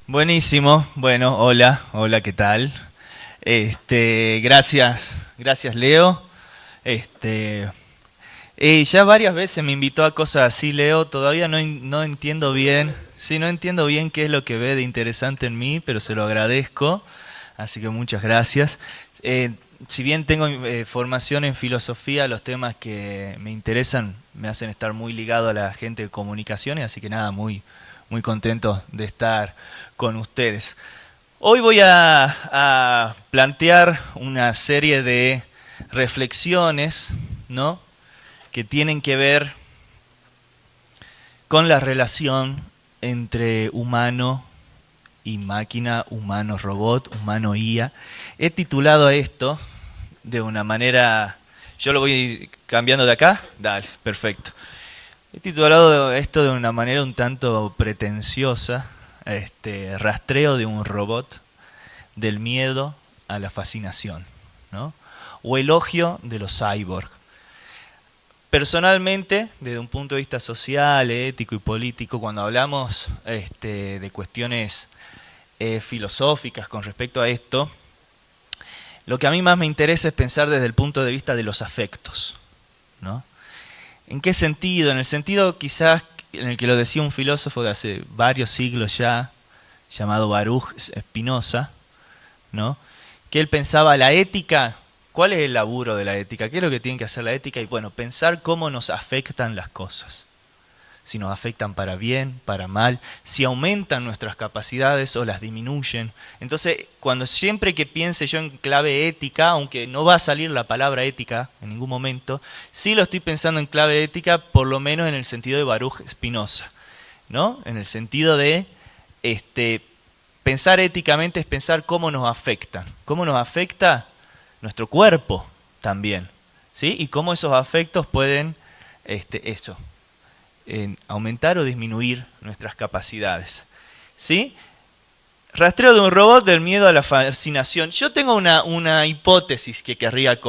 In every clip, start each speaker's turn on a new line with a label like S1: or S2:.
S1: Buenísimo. Bueno, hola, ¿qué tal? Gracias Leo. Este, ya varias veces me invitó a cosas así, Leo. Todavía no entiendo bien, sí, no entiendo bien qué es lo que ve de interesante en mí, pero se lo agradezco. Así que muchas gracias. Eh, si bien tengo formación en filosofía, los temas que me interesan me hacen estar muy ligado a la gente de comunicaciones, así que nada, muy contento de estar con ustedes. Hoy voy a plantear una serie de reflexiones, ¿no? Que tienen que ver con la relación entre humano y máquina, humano-robot, humano-IA. He titulado esto de una manera... Yo lo voy cambiando de acá. Dale, perfecto. He titulado esto de una manera un tanto pretenciosa, rastreo de un robot del miedo a la fascinación, ¿no? O elogio de los cyborg. Personalmente, desde un punto de vista social, ético y político, cuando hablamos de cuestiones filosóficas con respecto a esto, lo que a mí más me interesa es pensar desde el punto de vista de los afectos, ¿no? ¿En qué sentido? En el sentido quizás en el que lo decía un filósofo de hace varios siglos ya, llamado Baruch Spinoza, ¿no? Que él pensaba la ética, ¿cuál es el laburo de la ética? ¿Qué es lo que tiene que hacer la ética? Y bueno, pensar cómo nos afectan las cosas. Si nos afectan para bien, para mal, si aumentan nuestras capacidades o las disminuyen. Entonces, cuando siempre que piense yo en clave ética, aunque no va a salir la palabra ética en ningún momento, sí lo estoy pensando en clave ética, por lo menos en el sentido de Baruch Spinoza, ¿no? En el sentido de pensar éticamente es pensar cómo nos afectan. ¿Cómo nos afecta nuestro cuerpo también? ¿Sí? Y cómo esos afectos pueden eso, aumentar o disminuir nuestras capacidades. ¿Sí? Rastreo de un robot del miedo a la fascinación. Yo tengo una hipótesis que querría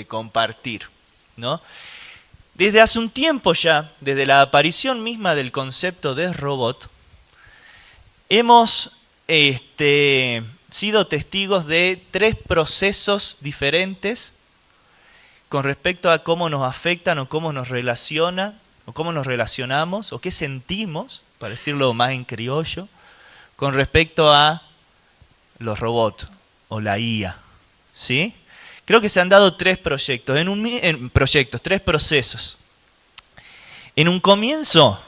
S1: compartir, ¿no? Desde hace un tiempo ya, desde la aparición misma del concepto de robot, hemos sido testigos de tres procesos diferentes con respecto a cómo nos afectan o cómo nos relaciona o cómo nos relacionamos o qué sentimos, para decirlo más en criollo, con respecto a los robots o la IA. ¿Sí? Creo que se han dado tres proyectos, tres procesos. En un comienzo,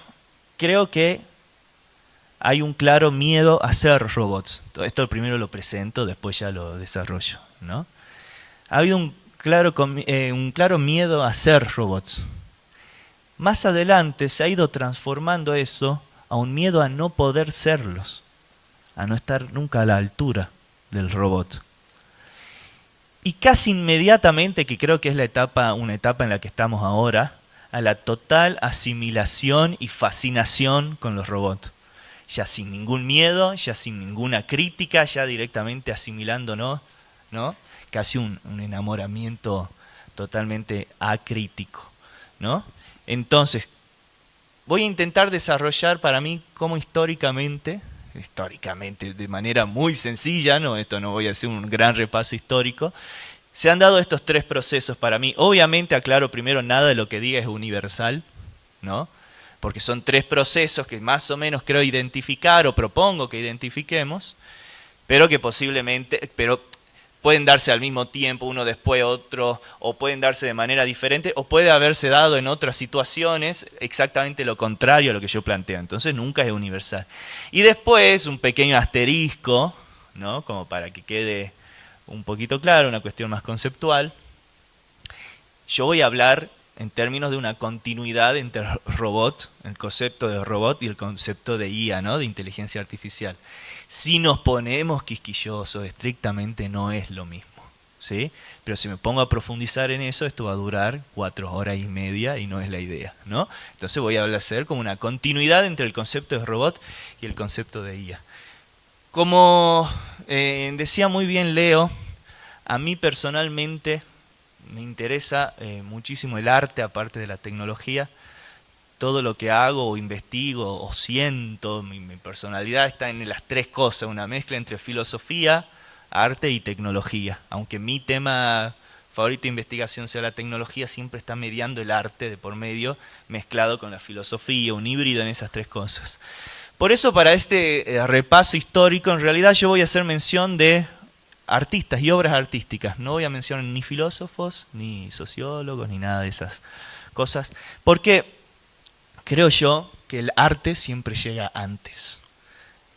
S1: creo que hay un claro miedo a ser robots. Todo esto primero lo presento, después ya lo desarrollo, ¿no? Ha habido un claro miedo a ser robots. Más adelante se ha ido transformando eso a un miedo a no poder serlos, a no estar nunca a la altura del robot. Y casi inmediatamente, que creo que es una etapa en la que estamos ahora, a la total asimilación y fascinación con los robots. Ya sin ningún miedo, ya sin ninguna crítica, ya directamente asimilándonos, ¿no? Casi un enamoramiento totalmente acrítico, ¿no? Entonces, voy a intentar desarrollar para mí cómo históricamente, de manera muy sencilla, no, esto no voy a hacer un gran repaso histórico, se han dado estos tres procesos para mí. Obviamente, aclaro primero, nada de lo que diga es universal, ¿no? Porque son tres procesos que más o menos creo identificar o propongo que identifiquemos, pero que posiblemente, pero pueden darse al mismo tiempo, uno después otro, o pueden darse de manera diferente, o puede haberse dado en otras situaciones exactamente lo contrario a lo que yo planteo. Entonces nunca es universal. Y después un pequeño asterisco, ¿no? Como para que quede un poquito claro, una cuestión más conceptual. Yo voy a hablar en términos de una continuidad entre robot, el concepto de robot y el concepto de IA, ¿no? De inteligencia artificial. Si nos ponemos quisquillosos, estrictamente no es lo mismo, ¿sí? Pero si me pongo a profundizar en eso, esto va a durar 4 horas y media y no es la idea, ¿no? Entonces voy a hacer como una continuidad entre el concepto de robot y el concepto de IA. Como decía muy bien Leo, a mí personalmente me interesa muchísimo el arte, aparte de la tecnología. todo lo que hago o investigo o siento, mi personalidad está en las tres cosas, una mezcla entre filosofía, arte y tecnología. Aunque mi tema favorito de investigación sea la tecnología, siempre está mediando el arte de por medio, mezclado con la filosofía, un híbrido en esas tres cosas. Por eso para este repaso histórico, en realidad yo voy a hacer mención de artistas y obras artísticas. No voy a mencionar ni filósofos, ni sociólogos, ni nada de esas cosas, porque creo yo que el arte siempre llega antes.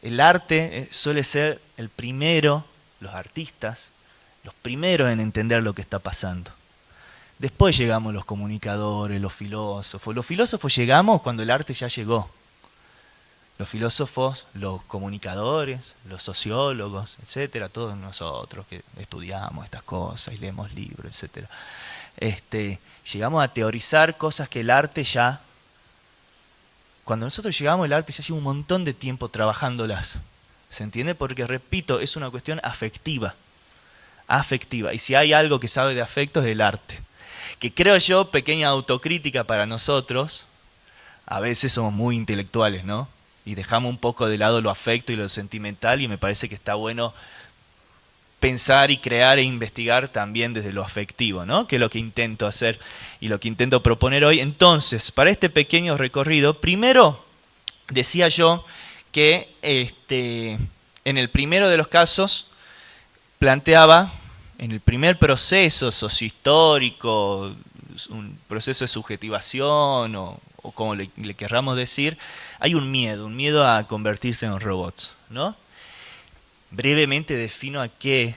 S1: El arte suele ser el primero, los artistas, los primeros en entender lo que está pasando. Después llegamos los comunicadores, los filósofos. Los filósofos llegamos cuando el arte ya llegó. Los filósofos, los comunicadores, los sociólogos, etcétera, todos nosotros que estudiamos estas cosas y leemos libros, etcétera. Llegamos a teorizar cosas que el arte ya... Cuando nosotros llegamos, el arte ya lleva un montón de tiempo trabajándolas. ¿Se entiende? Porque, repito, es una cuestión afectiva. Afectiva. Y si hay algo que sabe de afecto es el arte. Que creo yo, pequeña autocrítica para nosotros, a veces somos muy intelectuales, ¿no? Y dejamos un poco de lado lo afecto y lo sentimental, y me parece que está bueno pensar y crear e investigar también desde lo afectivo, ¿no? Que es lo que intento hacer y lo que intento proponer hoy. Entonces, para este pequeño recorrido, primero decía yo que en el primero de los casos planteaba, en el primer proceso sociohistórico, un proceso de subjetivación o como le querramos decir, hay un miedo a convertirse en robots, ¿no? Brevemente defino a qué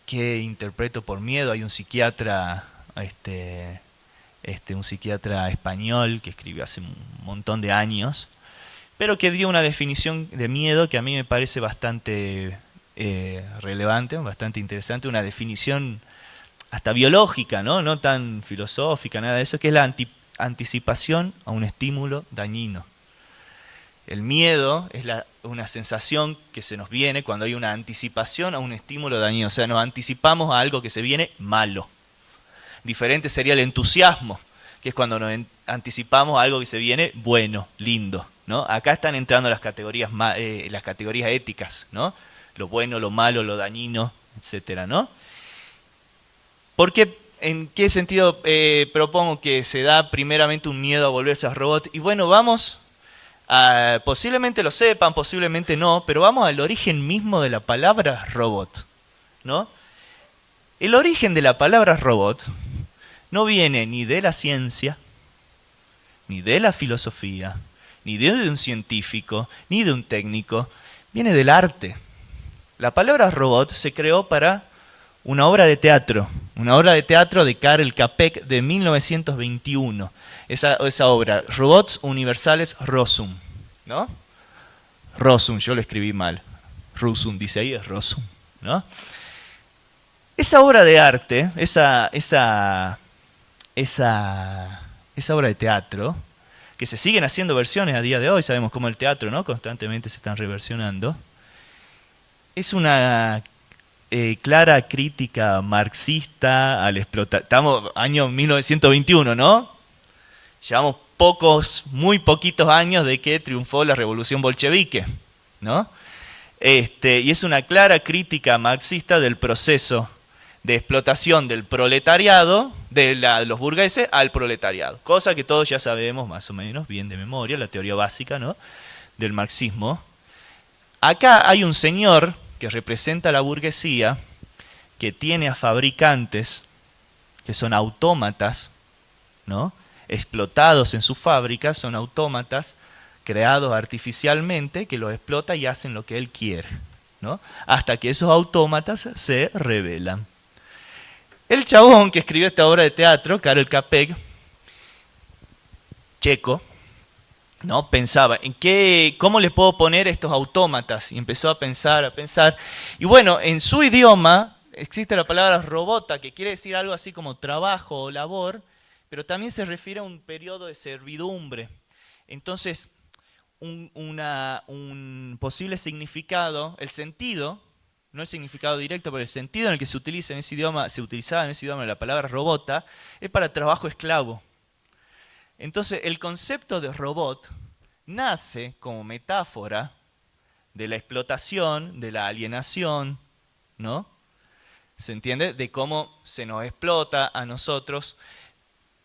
S1: interpreto por miedo. Hay un psiquiatra, un psiquiatra español que escribió hace un montón de años, pero que dio una definición de miedo que a mí me parece bastante relevante, bastante interesante, una definición hasta biológica, ¿no? No tan filosófica, nada de eso, que es la anticipación a un estímulo dañino. El miedo es una sensación que se nos viene cuando hay una anticipación a un estímulo dañino, o sea, nos anticipamos a algo que se viene malo. Diferente sería el entusiasmo, que es cuando nos anticipamos a algo que se viene bueno, lindo, ¿no? Acá están entrando las categorías éticas, ¿no? Lo bueno, lo malo, lo dañino, etcétera, ¿no? Porque, ¿en qué sentido propongo que se da primeramente un miedo a volverse a robot? Y bueno, vamos, posiblemente lo sepan, posiblemente no, pero vamos al origen mismo de la palabra robot, ¿no? El origen de la palabra robot no viene ni de la ciencia, ni de la filosofía, ni de un científico, ni de un técnico, viene del arte. La palabra robot se creó para una obra de teatro de Karel Capek de 1921. Esa obra, Robots Universales Rosum, ¿no? Rosum, yo lo escribí mal. Rusum, dice ahí, es Rosum, ¿no? Esa obra de arte, esa obra de teatro, que se siguen haciendo versiones a día de hoy, sabemos cómo el teatro, ¿no? Constantemente se están reversionando, es una clara crítica marxista al explotar. Estamos año 1921, ¿no? Llevamos muy poquitos años de que triunfó la revolución bolchevique, ¿no? Y es una clara crítica marxista del proceso de explotación del proletariado, de los burgueses al proletariado. Cosa que todos ya sabemos más o menos bien de memoria, la teoría básica, ¿no?, del marxismo. Acá hay un señor que representa a la burguesía, que tiene a fabricantes que son autómatas, ¿no?, explotados en sus fábricas, son autómatas creados artificialmente que los explota y hacen lo que él quiere, ¿no?, hasta que esos autómatas se rebelan. El chabón que escribió esta obra de teatro, Karel Capek, checo, ¿no?, pensaba en cómo le puedo poner estos autómatas, y empezó a pensar, y bueno, en su idioma existe la palabra robota, que quiere decir algo así como trabajo o labor, pero también se refiere a un periodo de servidumbre. Entonces, un posible significado, el sentido, no el significado directo, pero el sentido en el que se utilizaba en ese idioma la palabra robota, es para trabajo esclavo. Entonces, el concepto de robot nace como metáfora de la explotación, de la alienación, ¿no? ¿Se entiende? De cómo se nos explota a nosotros,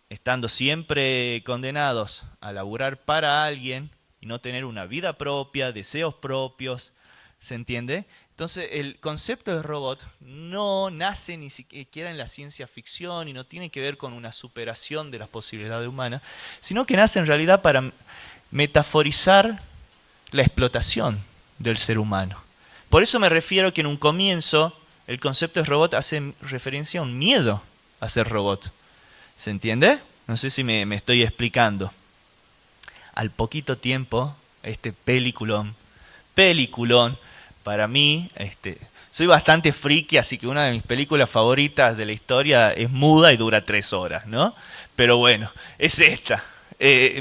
S1: estando siempre condenados a laburar para alguien y no tener una vida propia, deseos propios, ¿se entiende? Entonces el concepto de robot no nace ni siquiera en la ciencia ficción y no tiene que ver con una superación de las posibilidades humanas, sino que nace en realidad para metaforizar la explotación del ser humano. Por eso me refiero que en un comienzo el concepto de robot hace referencia a un miedo a ser robot. ¿Se entiende? No sé si me estoy explicando. Al poquito tiempo, este peliculón, para mí, soy bastante friki, así que una de mis películas favoritas de la historia es muda y dura 3 horas, ¿no? Pero bueno, es esta,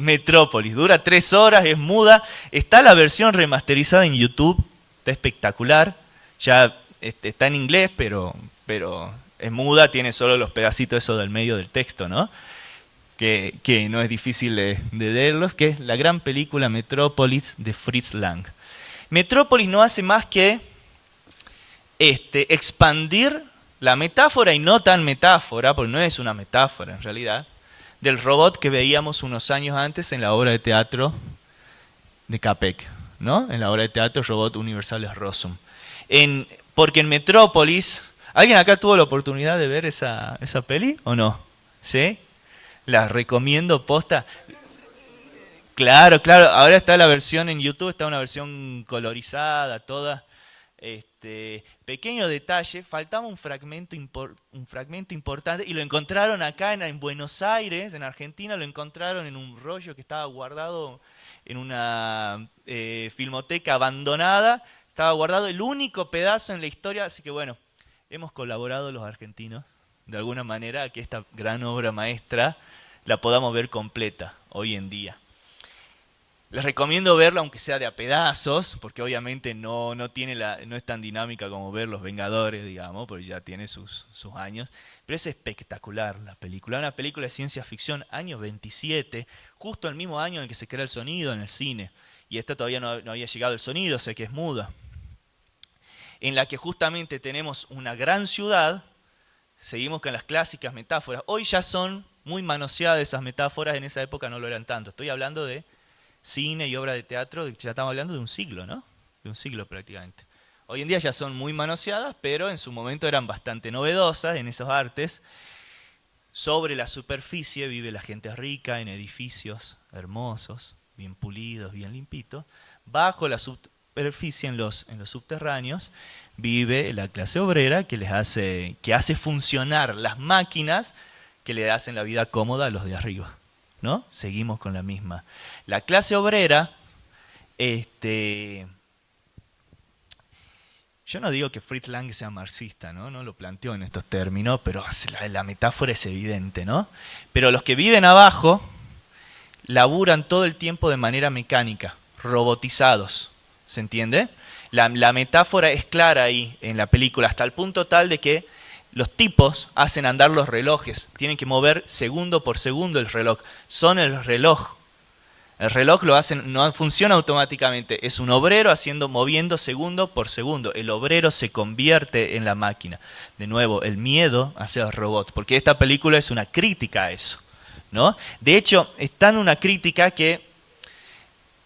S1: Metrópolis, dura 3 horas, es muda, está la versión remasterizada en YouTube, está espectacular, ya está en inglés, pero es muda, tiene solo los pedacitos esos del medio del texto, ¿no? Que no es difícil de leerlos, que es la gran película Metrópolis de Fritz Lang. Metrópolis no hace más que expandir la metáfora y no tan metáfora, porque no es una metáfora en realidad, del robot que veíamos unos años antes en la obra de teatro de Capek, ¿no? En la obra de teatro Robot Universales Rossum. Porque en Metrópolis, ¿alguien acá tuvo la oportunidad de ver esa peli o no? ¿Sí? La recomiendo posta. Claro, ahora está la versión en YouTube, está una versión colorizada, toda. Pequeño detalle, faltaba un fragmento importante y lo encontraron acá en Buenos Aires, en Argentina, lo encontraron en un rollo que estaba guardado en una filmoteca abandonada, estaba guardado el único pedazo en la historia, así que bueno, hemos colaborado los argentinos de alguna manera a que esta gran obra maestra la podamos ver completa hoy en día. Les recomiendo verla aunque sea de a pedazos, porque obviamente no es tan dinámica como ver Los Vengadores, digamos, porque ya tiene sus años. Pero es espectacular la película. Una película de ciencia ficción, año 27, justo el mismo año en el que se crea el sonido en el cine. Y esta todavía no había llegado el sonido, sé que es muda. En la que justamente tenemos una gran ciudad, seguimos con las clásicas metáforas. Hoy ya son muy manoseadas esas metáforas, en esa época no lo eran tanto. Estoy hablando de cine y obra de teatro, ya estamos hablando de un siglo, ¿no? De un siglo prácticamente. Hoy en día ya son muy manoseadas, pero en su momento eran bastante novedosas en esos artes. Sobre la superficie vive la gente rica en edificios hermosos, bien pulidos, bien limpitos. Bajo la superficie, en los subterráneos, vive la clase obrera que hace funcionar las máquinas que le hacen la vida cómoda a los de arriba, ¿no? Seguimos con la misma. La clase obrera, yo no digo que Fritz Lang sea marxista, ¿no? No lo planteó en estos términos, pero la metáfora es evidente, ¿no? Pero los que viven abajo laburan todo el tiempo de manera mecánica, robotizados, ¿se entiende? La metáfora es clara ahí en la película, hasta el punto tal de que los tipos hacen andar los relojes, tienen que mover segundo por segundo el reloj, son el reloj. El reloj lo hacen, no funciona automáticamente, es un obrero moviendo segundo por segundo. El obrero se convierte en la máquina. De nuevo, el miedo hacia el robot, porque esta película es una crítica a eso, ¿no? De hecho, es tan una crítica que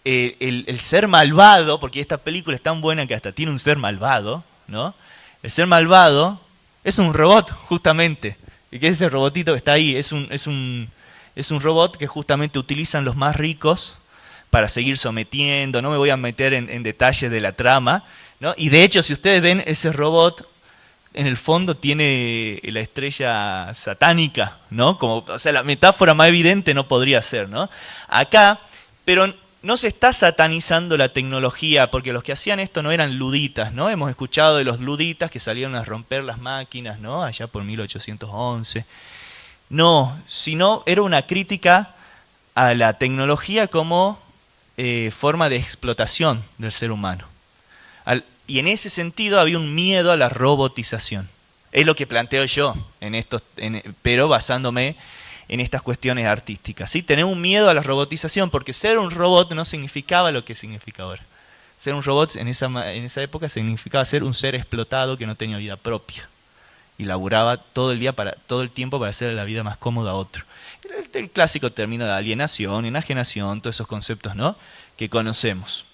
S1: el ser malvado, porque esta película es tan buena que hasta tiene un ser malvado, ¿no? El ser malvado es un robot, justamente. ¿Y qué es ese robotito que está ahí? Es un robot que justamente utilizan los más ricos para seguir sometiendo. No me voy a meter en detalles de la trama, ¿no? Y de hecho, si ustedes ven ese robot, en el fondo tiene la estrella satánica, ¿no? O sea, la metáfora más evidente no podría ser, ¿no? Acá, pero no se está satanizando la tecnología, porque los que hacían esto no eran luditas, ¿no? Hemos escuchado de los luditas que salieron a romper las máquinas, ¿no? Allá por 1811. No, sino era una crítica a la tecnología como forma de explotación del ser humano. Y en ese sentido había un miedo a la robotización. Es lo que planteo yo, pero basándome en estas cuestiones artísticas, ¿sí? Tener un miedo a la robotización, porque ser un robot no significaba lo que significa ahora. Ser un robot en esa época significaba ser un ser explotado que no tenía vida propia y laburaba todo el tiempo para hacerle la vida más cómoda a otro. El clásico término de alienación, enajenación, todos esos conceptos, ¿no?, que conocemos.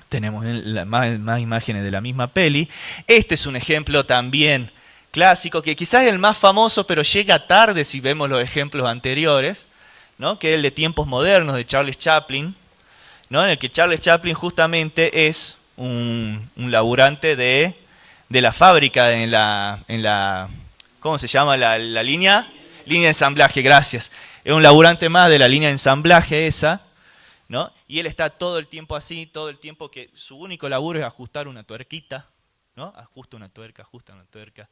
S1: Tenemos más imágenes de la misma peli. Este es un ejemplo también clásico, que quizás es el más famoso, pero llega tarde si vemos los ejemplos anteriores, ¿no?, que es el de Tiempos Modernos, de Charles Chaplin, ¿no?, en el que Charles Chaplin justamente es un laburante de la fábrica en la ¿cómo se llama la línea? Línea de ensamblaje, gracias. Es un laburante más de la línea de ensamblaje esa, ¿no? Y él está todo el tiempo así, todo el tiempo que su único laburo es ajustar una tuerquita, ¿no? Ajusta una tuerca, ajusta una tuerca.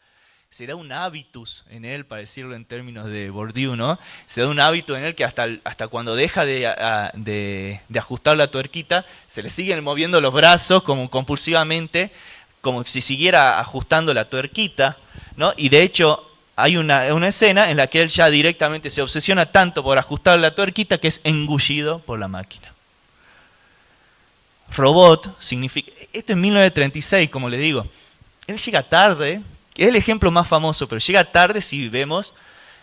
S1: Se da un hábitus en él, para decirlo en términos de Bourdieu, ¿no? Se da un hábito en él que hasta cuando deja de ajustar la tuerquita, se le siguen moviendo los brazos como compulsivamente, como si siguiera ajustando la tuerquita, ¿no? Y de hecho hay una escena en la que él ya directamente se obsesiona tanto por ajustar la tuerquita que es engullido por la máquina. Robot significa... Esto es 1936, como le digo. Él llega tarde, es el ejemplo más famoso, pero llega tarde si vemos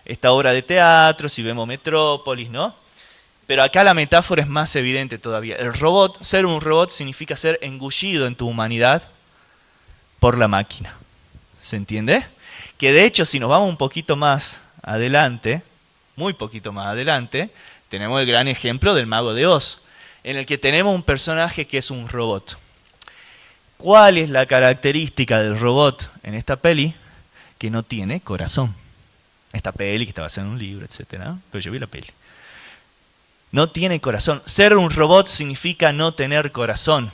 S1: esta obra de teatro, si vemos Metrópolis, ¿no? Pero acá la metáfora es más evidente todavía. El robot, ser un robot significa ser engullido en tu humanidad por la máquina. ¿Se entiende? Que de hecho, si nos vamos un poquito más adelante, muy poquito más adelante, tenemos el gran ejemplo del Mago de Oz, en el que tenemos un personaje que es un robot. ¿Cuál es la característica del robot en esta peli? Que no tiene corazón. Esta peli que está basada en un libro, etc., pero yo vi la peli. No tiene corazón. Ser un robot significa no tener corazón.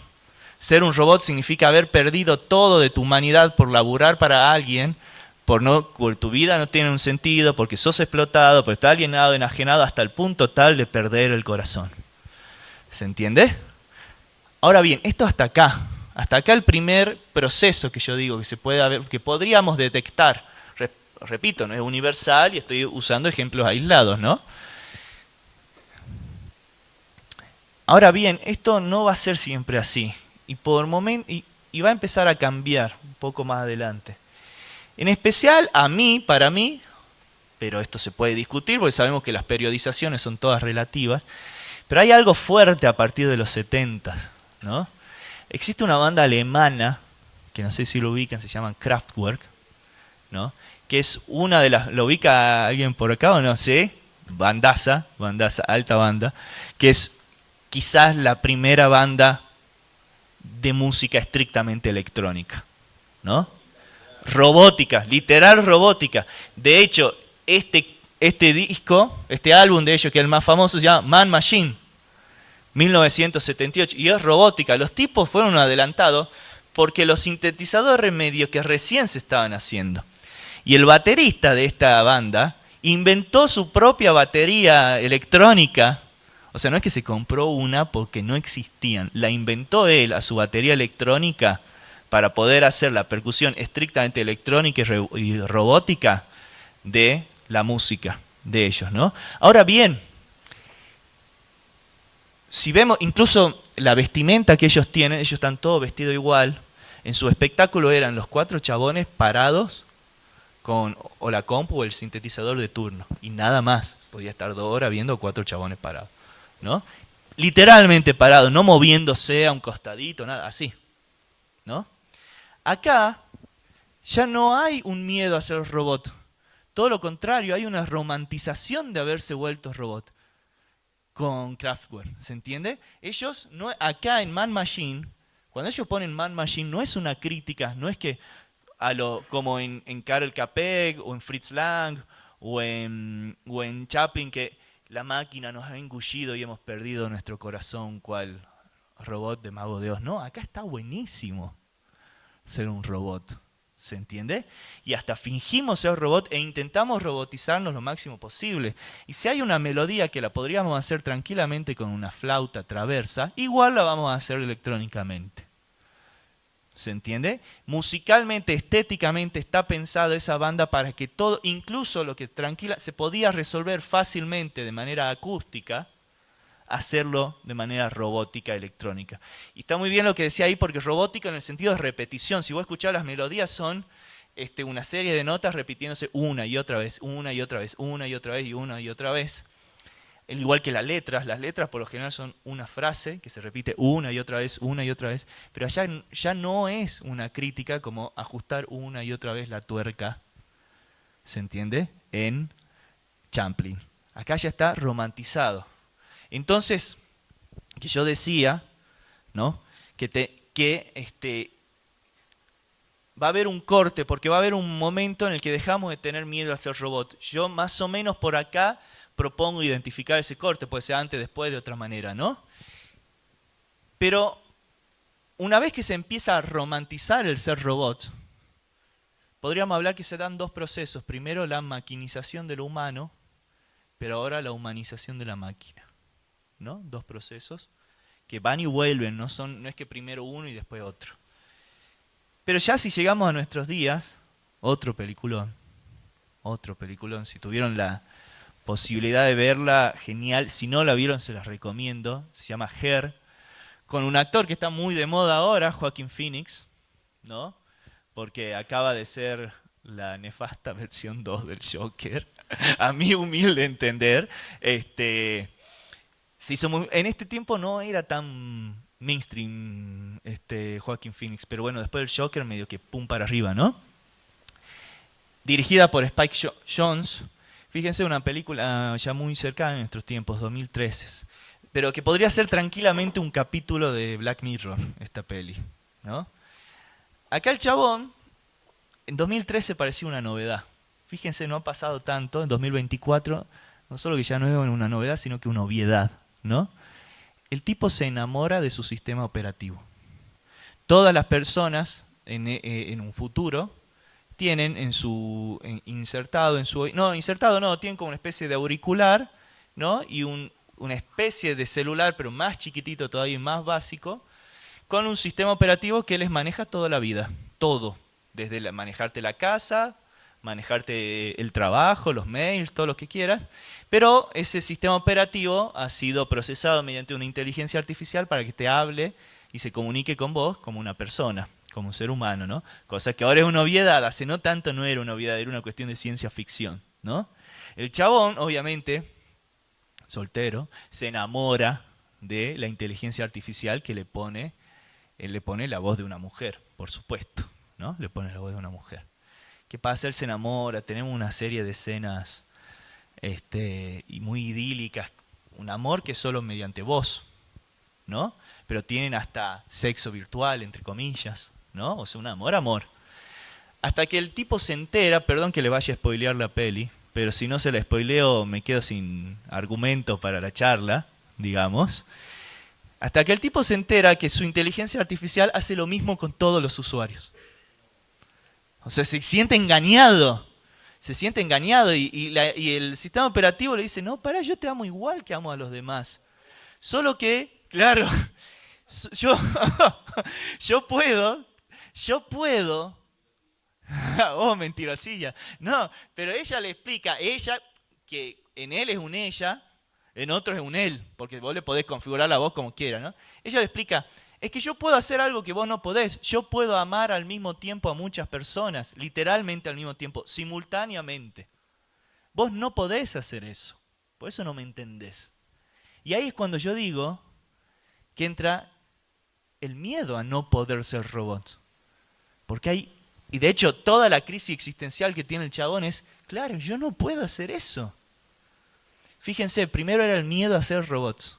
S1: Ser un robot significa haber perdido todo de tu humanidad por laburar para alguien, por tu vida no tiene un sentido, porque sos explotado, porque estás alienado, enajenado, hasta el punto tal de perder el corazón. ¿Se entiende? Ahora bien, esto hasta acá el primer proceso que yo digo que se puede haber, que podríamos detectar. Repito, no es universal y estoy usando ejemplos aislados, ¿no? Ahora bien, esto no va a ser siempre así. Y va a empezar a cambiar un poco más adelante. En especial para mí, pero esto se puede discutir porque sabemos que las periodizaciones son todas relativas, pero hay algo fuerte a partir de los 70, ¿no? Existe una banda alemana, que no sé si lo ubican, se llama Kraftwerk, ¿no?, que es una de las... ¿Lo ubica alguien por acá o no? ¿Sí? Bandaza, alta banda, que es quizás la primera banda de música estrictamente electrónica, ¿no? Robótica, literal robótica. De hecho, este disco, este álbum de ellos, que es el más famoso, se llama Man Machine, 1978, y es robótica. Los tipos fueron adelantados porque los sintetizadores medio que recién se estaban haciendo. Y el baterista de esta banda inventó su propia batería electrónica. O sea, no es que se compró una porque no existían. La inventó él a su batería electrónica para poder hacer la percusión estrictamente electrónica y robótica de la música de ellos, ¿no? Ahora bien, si vemos incluso la vestimenta que ellos tienen, ellos están todos vestidos igual. En su espectáculo eran los 4 chabones parados con o la compu o el sintetizador de turno. Y nada más. Podía estar 2 horas viendo 4 chabones parados, ¿no? Literalmente parados, no moviéndose a un costadito, nada, así, ¿no? Acá ya no hay un miedo a ser robot. Todo lo contrario, hay una romantización de haberse vuelto robot con Kraftwerk, ¿se entiende? Ellos, acá en Man Machine, cuando ellos ponen Man Machine, no es una crítica, no es que como en Karel Capek o en Fritz Lang o en Chaplin, que la máquina nos ha engullido y hemos perdido nuestro corazón cual robot de Mago de Oz. No, acá está buenísimo ser un robot, ¿se entiende? Y hasta fingimos ser robot e intentamos robotizarnos lo máximo posible. Y si hay una melodía que la podríamos hacer tranquilamente con una flauta traversa, igual la vamos a hacer electrónicamente. ¿Se entiende? Musicalmente, estéticamente está pensada esa banda para que todo, incluso lo que tranquila, se podía resolver fácilmente de manera acústica, hacerlo de manera robótica, electrónica. Y está muy bien lo que decía ahí, porque robótica en el sentido de repetición. Si vos escuchás, las melodías son una serie de notas repitiéndose una y otra vez, una y otra vez, una y otra vez y una y otra vez. Al igual que las letras por lo general son una frase que se repite una y otra vez, pero allá ya no es una crítica como ajustar una y otra vez la tuerca, ¿se entiende? En Champlin. Acá ya está romantizado. Entonces, que yo decía, ¿no? Que va a haber un corte, porque va a haber un momento en el que dejamos de tener miedo a ser robot. Yo más o menos por acá propongo identificar ese corte, puede ser antes, después, de otra manera, ¿no? Pero una vez que se empieza a romantizar el ser robot, podríamos hablar que se dan dos procesos. Primero la maquinización de lo humano, pero ahora la humanización de la máquina, ¿no? Dos procesos que van y vuelven, no es que primero uno y después otro. Pero ya si llegamos a nuestros días, otro peliculón, si tuvieron la posibilidad de verla, genial. Si no la vieron, se las recomiendo. Se llama Her, con un actor que está muy de moda ahora, Joaquin Phoenix, ¿no? Porque acaba de ser la nefasta versión 2 del Joker. A mi humilde entender. Se hizo en este tiempo no era tan mainstream Joaquin Phoenix, pero bueno, después del Joker medio que pum para arriba, ¿no? Dirigida por Spike Jonze. Fíjense, una película ya muy cercana en nuestros tiempos, 2013, pero que podría ser tranquilamente un capítulo de Black Mirror, esta peli, ¿no? Acá el chabón, en 2013 parecía una novedad. Fíjense, no ha pasado tanto, en 2024, no solo que ya no es una novedad, sino que una obviedad, ¿no? El tipo se enamora de su sistema operativo. Todas las personas en un futuro tienen insertado, tienen como una especie de auricular, ¿no? Y una especie de celular, pero más chiquitito todavía y más básico, con un sistema operativo que les maneja toda la vida, todo, desde manejarte la casa, manejarte el trabajo, los mails, todo lo que quieras, pero ese sistema operativo ha sido procesado mediante una inteligencia artificial para que te hable y se comunique con vos como una persona, como un ser humano, ¿no? Cosa que ahora es una obviedad, hace no tanto no era una obviedad, era una cuestión de ciencia ficción, ¿no? El chabón, obviamente, soltero, se enamora de la inteligencia artificial que él le pone la voz de una mujer, por supuesto, ¿no? Le pone la voz de una mujer. ¿Qué pasa? Él se enamora, tenemos una serie de escenas y muy idílicas, un amor que es solo mediante voz, ¿no? Pero tienen hasta sexo virtual, entre comillas, ¿no? O sea, un amor. Hasta que el tipo se entera, perdón que le vaya a spoilear la peli, pero si no se la spoileo me quedo sin argumento para la charla, digamos. Hasta que el tipo se entera que su inteligencia artificial hace lo mismo con todos los usuarios. O sea, se siente engañado y el sistema operativo le dice, no, pará, yo te amo igual que amo a los demás. Solo que, claro, yo, yo puedo, oh, mentirosilla. No, pero ella le explica, que en él es un ella, en otro es un él, porque vos le podés configurar la voz como quiera, ¿no? Ella le explica, es que yo puedo hacer algo que vos no podés, yo puedo amar al mismo tiempo a muchas personas, literalmente al mismo tiempo, simultáneamente. Vos no podés hacer eso, por eso no me entendés. Y ahí es cuando yo digo que entra el miedo a no poder ser robot. Porque y de hecho toda la crisis existencial que tiene el chabón es, claro, yo no puedo hacer eso. Fíjense, primero era el miedo a ser robots,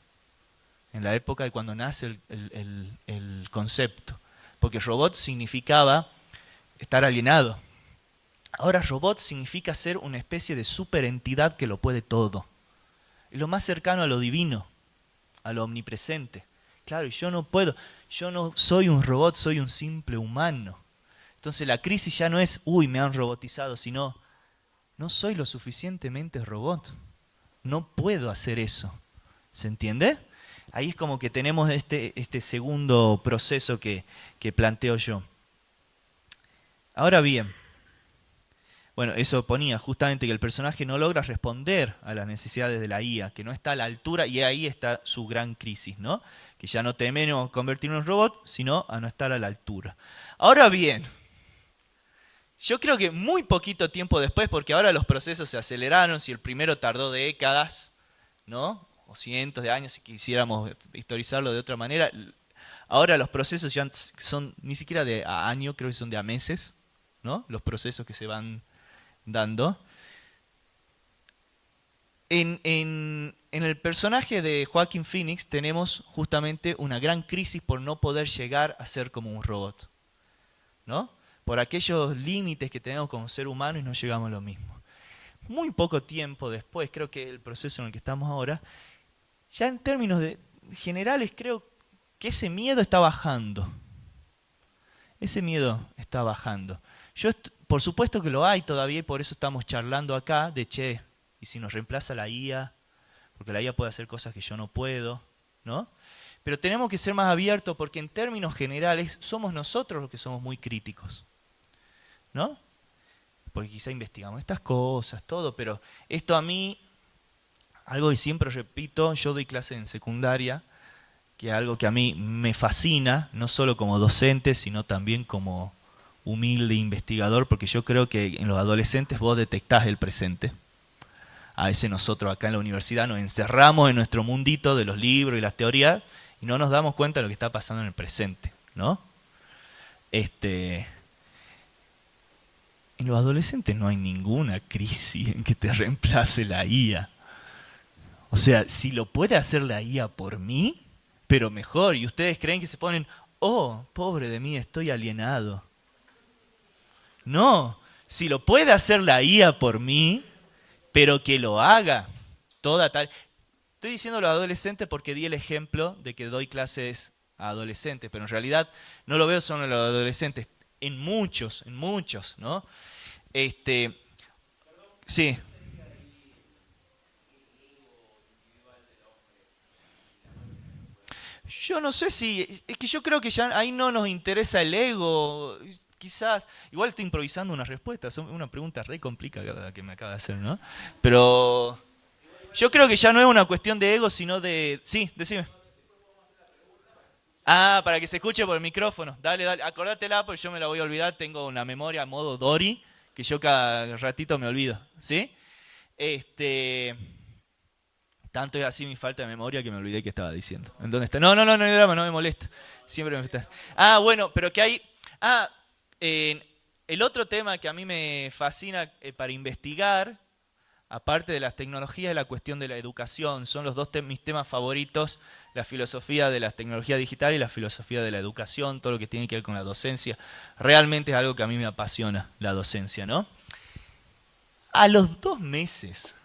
S1: en la época de cuando nace el concepto. Porque robot significaba estar alienado. Ahora robot significa ser una especie de superentidad que lo puede todo. Es lo más cercano a lo divino, a lo omnipresente. Claro, y yo no puedo, yo no soy un robot, soy un simple humano. Entonces la crisis ya no es, uy, me han robotizado, sino, no soy lo suficientemente robot. No puedo hacer eso. ¿Se entiende? ahí es como que tenemos este segundo proceso que planteo yo. Ahora bien, bueno, eso ponía justamente que el personaje no logra responder a las necesidades de la IA, que no está a la altura, y ahí está su gran crisis, ¿no? Que ya no teme no convertirlo en un robot, sino a no estar a la altura. Ahora bien, yo creo que muy poquito tiempo después, porque ahora los procesos se aceleraron, si el primero tardó décadas, ¿no? O cientos de años, si quisiéramos historizarlo de otra manera, ahora los procesos ya son ni siquiera de a año, creo que son de a meses, ¿no? Los procesos que se van dando. En el personaje de Joaquin Phoenix tenemos justamente una gran crisis por no poder llegar a ser como un robot, ¿no? Por aquellos límites que tenemos como ser humano y no llegamos a lo mismo. Muy poco tiempo después, creo que el proceso en el que estamos ahora, ya en términos generales creo que ese miedo está bajando. Ese miedo está bajando. Por supuesto que lo hay todavía y por eso estamos charlando acá de che, y si nos reemplaza la IA, porque la IA puede hacer cosas que yo no puedo, ¿no? Pero tenemos que ser más abiertos porque en términos generales somos nosotros los que somos muy críticos, ¿no? Porque quizá investigamos estas cosas, todo, pero esto a mí, algo que siempre repito, yo doy clase en secundaria, que es algo que a mí me fascina, no solo como docente, sino también como humilde investigador, porque yo creo que en los adolescentes vos detectás el presente. A veces nosotros acá en la universidad nos encerramos en nuestro mundito de los libros y las teorías y no nos damos cuenta de lo que está pasando en el presente, ¿no? En los adolescentes no hay ninguna crisis en que te reemplace la IA. O sea, si lo puede hacer la IA por mí, pero mejor, y ustedes creen que se ponen, oh, pobre de mí, estoy alienado. No, si lo puede hacer la IA por mí, pero que lo haga toda tal. Estoy diciendo a los adolescentes porque di el ejemplo de que doy clases a adolescentes, pero en realidad no lo veo solo en los adolescentes, en muchos, ¿no? Sí. Yo no sé si, es que yo creo que ya ahí no nos interesa el ego, quizás, igual estoy improvisando una respuesta, es una pregunta re complicada la que me acaba de hacer, ¿no? Pero yo creo que ya no es una cuestión de ego, sino de... Sí, decime. Ah, para que se escuche por el micrófono. Dale, dale, acordátela porque yo me la voy a olvidar, tengo una memoria modo Dory, que yo cada ratito me olvido, ¿sí? Tanto es así mi falta de memoria que me olvidé que estaba diciendo. ¿En dónde está? No, no, no, no hay drama, no me molesta. Siempre me está. Ah, bueno, pero que hay... Ah, el otro tema que a mí me fascina para investigar, aparte de las tecnologías, es la cuestión de la educación. Son los dos mis temas favoritos, la filosofía de las tecnologías digitales y la filosofía de la educación, todo lo que tiene que ver con la docencia. Realmente es algo que a mí me apasiona, la docencia, ¿no? A los 2 meses,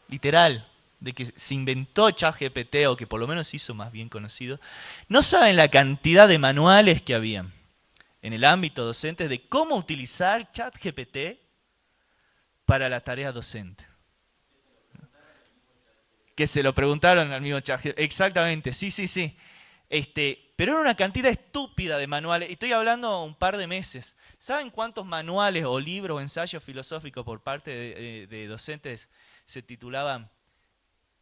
S1: literal, de que se inventó ChatGPT, o que por lo menos se hizo más bien conocido, no saben la cantidad de manuales que había en el ámbito docente de cómo utilizar ChatGPT para la tarea docente. Que se lo preguntaron al mismo ChatGPT. Exactamente, sí, sí, sí. Pero era una cantidad estúpida de manuales, y estoy hablando un par de meses. ¿Saben cuántos manuales o libros o ensayos filosóficos por parte de docentes se titulaban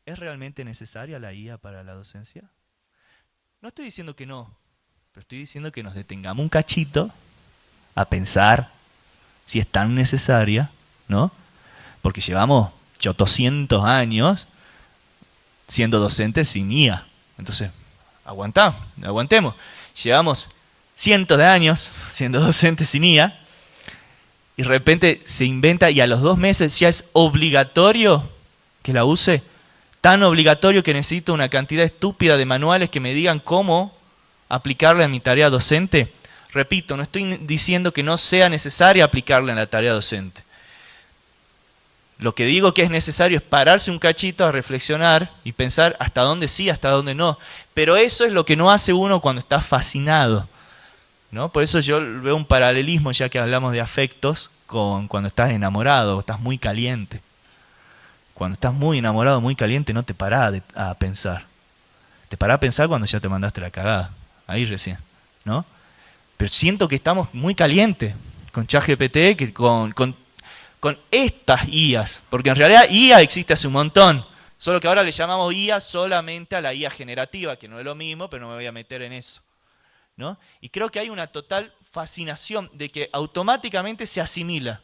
S1: ¿es realmente necesaria la IA para la docencia? No estoy diciendo que no, pero estoy diciendo que nos detengamos un cachito a pensar si es tan necesaria, ¿no? Porque llevamos 800 años siendo docentes sin IA. Entonces, aguantemos. Llevamos cientos de años siendo docentes sin IA y de repente se inventa y a los 2 meses ya es obligatorio que la use. Tan obligatorio que necesito una cantidad estúpida de manuales que me digan cómo aplicarla en mi tarea docente. Repito, no estoy diciendo que no sea necesaria aplicarla en la tarea docente. Lo que digo que es necesario es pararse un cachito a reflexionar y pensar hasta dónde sí, hasta dónde no. Pero eso es lo que no hace uno cuando está fascinado, ¿no? Por eso yo veo un paralelismo, ya que hablamos de afectos, con cuando estás enamorado o estás muy caliente. Cuando estás muy enamorado, muy caliente, no te parás a pensar. Te parás a pensar cuando ya te mandaste la cagada. Ahí recién, ¿no? Pero siento que estamos muy calientes con ChatGPT, que con estas IAs. Porque en realidad IA existe hace un montón. Solo que ahora le llamamos IA solamente a la IA generativa, que no es lo mismo, pero no me voy a meter en eso, ¿no? Y creo que hay una total fascinación de que automáticamente se asimila.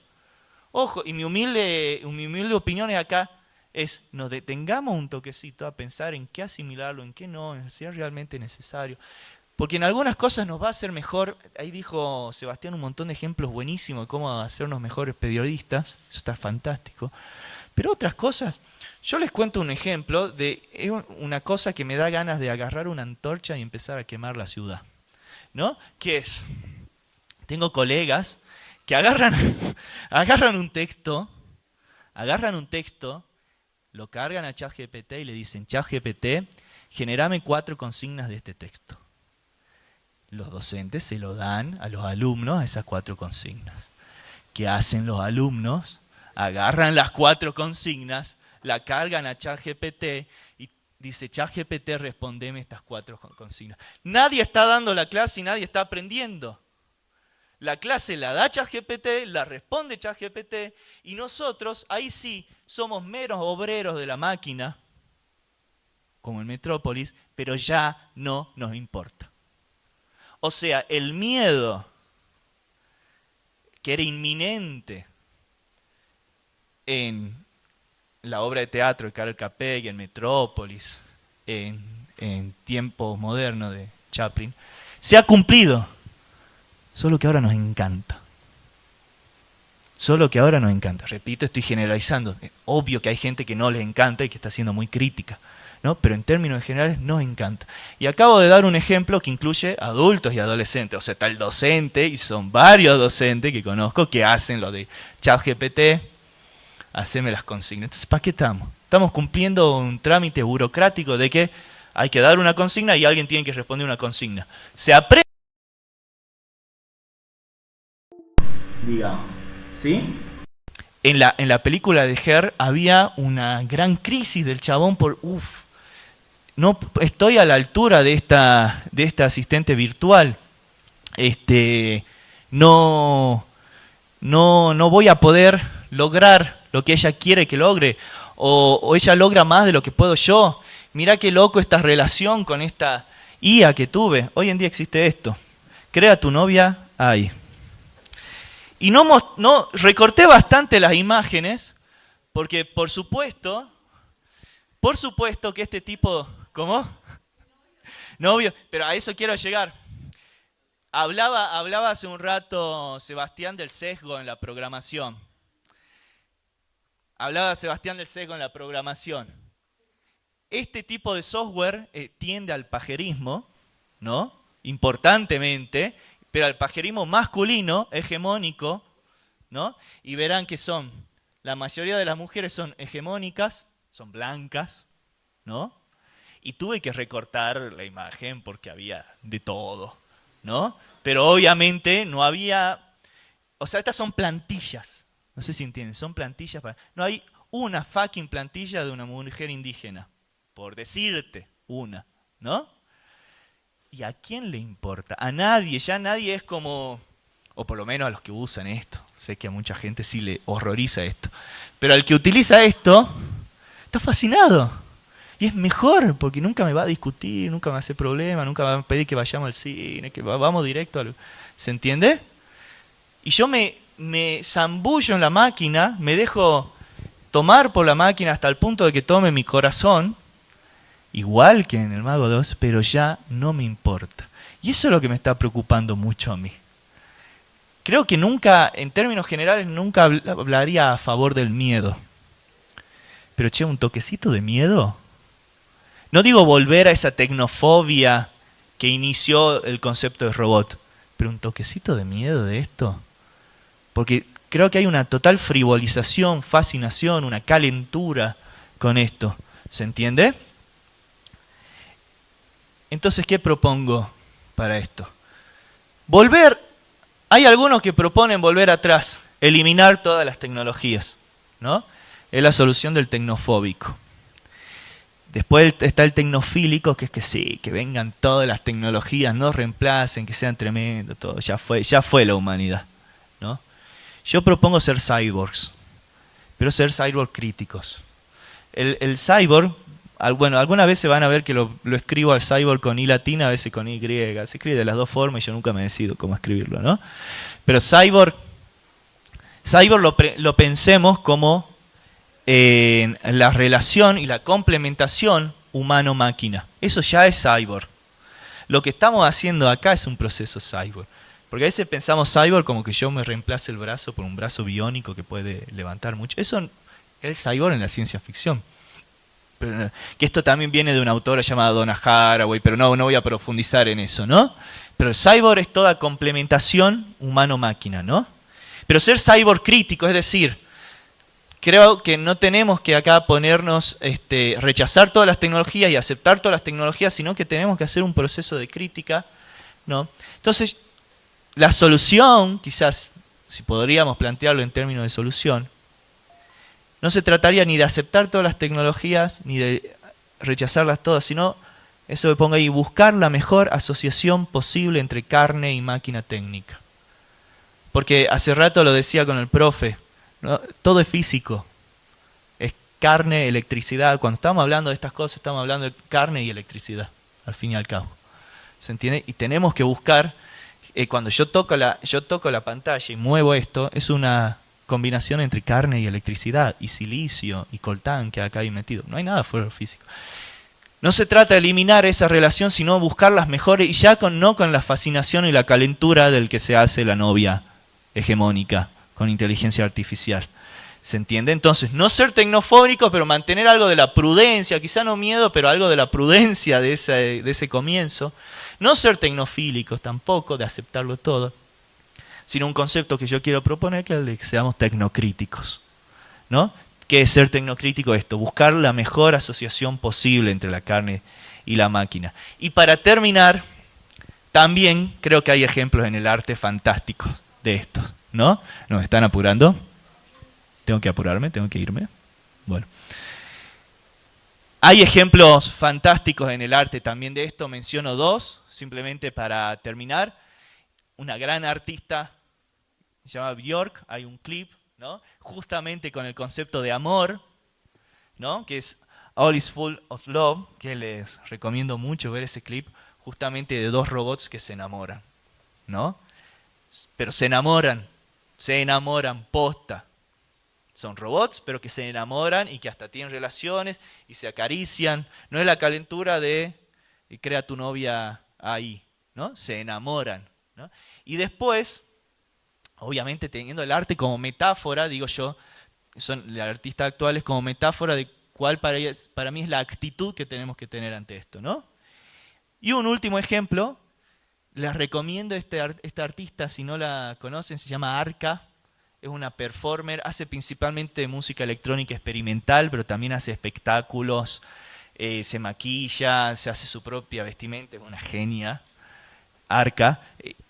S1: Ojo, y mi humilde opinión acá es, nos detengamos un toquecito a pensar en qué asimilarlo, en qué no, si es realmente necesario. Porque en algunas cosas nos va a hacer mejor, ahí dijo Sebastián un montón de ejemplos buenísimos de cómo hacernos mejores periodistas, eso está fantástico. Pero otras cosas, yo les cuento un ejemplo de una cosa que me da ganas de agarrar una antorcha y empezar a quemar la ciudad, ¿no? ¿Qué es? Tengo colegas que agarran un texto, lo cargan a ChatGPT y le dicen, ChatGPT, generame 4 consignas de este texto. Los docentes se lo dan a los alumnos a esas 4 consignas. ¿Qué hacen los alumnos? Agarran las 4 consignas, la cargan a ChatGPT y dice, ChatGPT, respondeme estas 4 consignas. Nadie está dando la clase y nadie está aprendiendo. La clase la da ChatGPT, la responde ChatGPT y nosotros, ahí sí, somos meros obreros de la máquina, como en Metrópolis, pero ya no nos importa. O sea, el miedo que era inminente en la obra de teatro de Karel Capek, en Metrópolis, en tiempos modernos de Chaplin, se ha cumplido. Solo que ahora nos encanta. Solo que ahora nos encanta. Repito, estoy generalizando. Es obvio que hay gente que no les encanta y que está siendo muy crítica, ¿no? Pero en términos generales nos encanta. Y acabo de dar un ejemplo que incluye adultos y adolescentes. O sea, está el docente, y son varios docentes que conozco que hacen lo de ChatGPT, haceme las consignas. Entonces, ¿para qué estamos? Estamos cumpliendo un trámite burocrático de que hay que dar una consigna y alguien tiene que responder una consigna. Se aprende, digamos, ¿sí? En la película de Her había una gran crisis del chabón por, no estoy a la altura de esta asistente virtual, no voy a poder lograr lo que ella quiere que logre, o ella logra más de lo que puedo yo. Mirá qué loco esta relación con esta IA que tuve. Hoy en día existe esto. Crea tu novia ahí. Y no recorté bastante las imágenes, porque por supuesto que este tipo, ¿cómo? Novio, pero a eso quiero llegar. Hablaba hace un rato Sebastián del sesgo en la programación. Este tipo de software tiende al pajerismo, ¿no? Importantemente, pero al pajerismo masculino, hegemónico, ¿no? Y verán que la mayoría de las mujeres son hegemónicas, son blancas, ¿no? Y tuve que recortar la imagen porque había de todo, ¿no? Pero obviamente no había, o sea, estas son plantillas, no sé si entienden, son plantillas no hay una fucking plantilla de una mujer indígena, por decirte una, ¿no? ¿Y a quién le importa? A nadie, ya nadie es como, o por lo menos a los que usan esto, sé que a mucha gente sí le horroriza esto, pero al que utiliza esto, está fascinado. Y es mejor, porque nunca me va a discutir, nunca me va a hacer problema, nunca me va a pedir que vayamos al cine, que vamos directo al... ¿Se entiende? Y yo me zambullo en la máquina, me dejo tomar por la máquina hasta el punto de que tome mi corazón, igual que en el Mago 2, pero ya no me importa. Y eso es lo que me está preocupando mucho a mí. Creo que nunca, en términos generales, nunca hablaría a favor del miedo. Pero che, un toquecito de miedo. No digo volver a esa tecnofobia que inició el concepto de robot, pero un toquecito de miedo de esto. Porque creo que hay una total frivolización, fascinación, una calentura con esto. ¿Se entiende? Entonces, ¿qué propongo para esto? Hay algunos que proponen volver atrás, eliminar todas las tecnologías, ¿no? Es la solución del tecnofóbico. Después está el tecnofílico, que es que sí, que vengan todas las tecnologías, no reemplacen, que sean tremendos, todo, ya fue la humanidad, ¿no? Yo propongo ser cyborgs, pero ser cyborg críticos. El cyborg, bueno, algunas veces van a ver que lo escribo al cyborg con I latina, a veces con Y, se escribe de las dos formas y yo nunca me decido cómo escribirlo, ¿no? Pero cyborg lo pensemos como la relación y la complementación humano-máquina. Eso ya es cyborg. Lo que estamos haciendo acá es un proceso cyborg. Porque a veces pensamos cyborg como que yo me reemplace el brazo por un brazo biónico que puede levantar mucho. Eso es el cyborg en la ciencia ficción. Pero, que esto también viene de una autora llamada Donna Haraway, pero no voy a profundizar en eso, ¿no? Pero el cyborg es toda complementación humano-máquina, ¿no? Pero ser cyborg crítico, es decir, creo que no tenemos que acá ponernos, rechazar todas las tecnologías y aceptar todas las tecnologías, sino que tenemos que hacer un proceso de crítica, ¿no? Entonces, la solución, quizás, si podríamos plantearlo en términos de solución, no se trataría ni de aceptar todas las tecnologías, ni de rechazarlas todas, sino, eso me pongo ahí, buscar la mejor asociación posible entre carne y máquina técnica. Porque hace rato lo decía con el profe, ¿no? Todo es físico, es carne, electricidad. Cuando estamos hablando de estas cosas, estamos hablando de carne y electricidad, al fin y al cabo. ¿Se entiende? Y tenemos que buscar, cuando yo toco la pantalla y muevo esto, es una combinación entre carne y electricidad, y silicio, y coltán que acá hay metido. No hay nada fuera de lo físico. No se trata de eliminar esa relación, sino buscar las mejores, y ya no con la fascinación y la calentura del que se hace la novia hegemónica con inteligencia artificial. ¿Se entiende? Entonces, no ser tecnofóbico, pero mantener algo de la prudencia, quizá no miedo, pero algo de la prudencia de ese comienzo. No ser tecnofílicos tampoco, de aceptarlo todo, sino un concepto que yo quiero proponer, que es el de que seamos tecnocríticos, ¿no? ¿Qué es ser tecnocrítico? Esto, buscar la mejor asociación posible entre la carne y la máquina. Y para terminar, también creo que hay ejemplos en el arte fantásticos de esto, ¿no? ¿Nos están apurando? ¿Tengo que apurarme? ¿Tengo que irme? Bueno. Hay ejemplos fantásticos en el arte también de esto. Menciono dos, simplemente para terminar. Una gran artista, se llama Björk, hay un clip, ¿no? Justamente con el concepto de amor, ¿no? Que es All is Full of Love, que les recomiendo mucho ver ese clip, justamente de dos robots que se enamoran, ¿no? Pero se enamoran posta. Son robots, pero que se enamoran y que hasta tienen relaciones y se acarician. No es la calentura de crea tu novia ahí, ¿no? Se enamoran, ¿no? Y después, obviamente teniendo el arte como metáfora, digo yo, son los artistas actuales como metáfora de cuál para mí es la actitud que tenemos que tener ante esto, ¿no? Y un último ejemplo, les recomiendo esta artista, si no la conocen, se llama Arca. Es una performer, hace principalmente música electrónica experimental, pero también hace espectáculos, se maquilla, se hace su propia vestimenta, es una genia, Arca,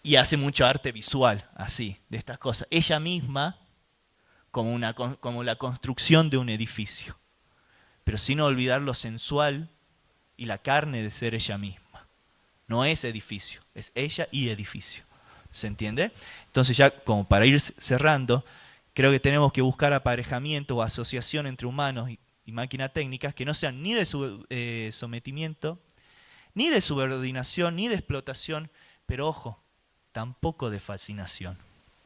S1: y hace mucho arte visual, así, de estas cosas. Ella misma como la construcción de un edificio, pero sin olvidar lo sensual y la carne de ser ella misma. No es edificio, es ella y edificio. ¿Se entiende? Entonces ya como para ir cerrando, creo que tenemos que buscar aparejamiento o asociación entre humanos y máquinas técnicas que no sean ni de sometimiento, ni de subordinación, ni de explotación, pero ojo, tampoco de fascinación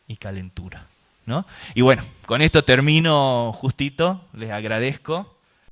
S1: y calentura, ¿no? Y bueno, con esto termino justito, les agradezco.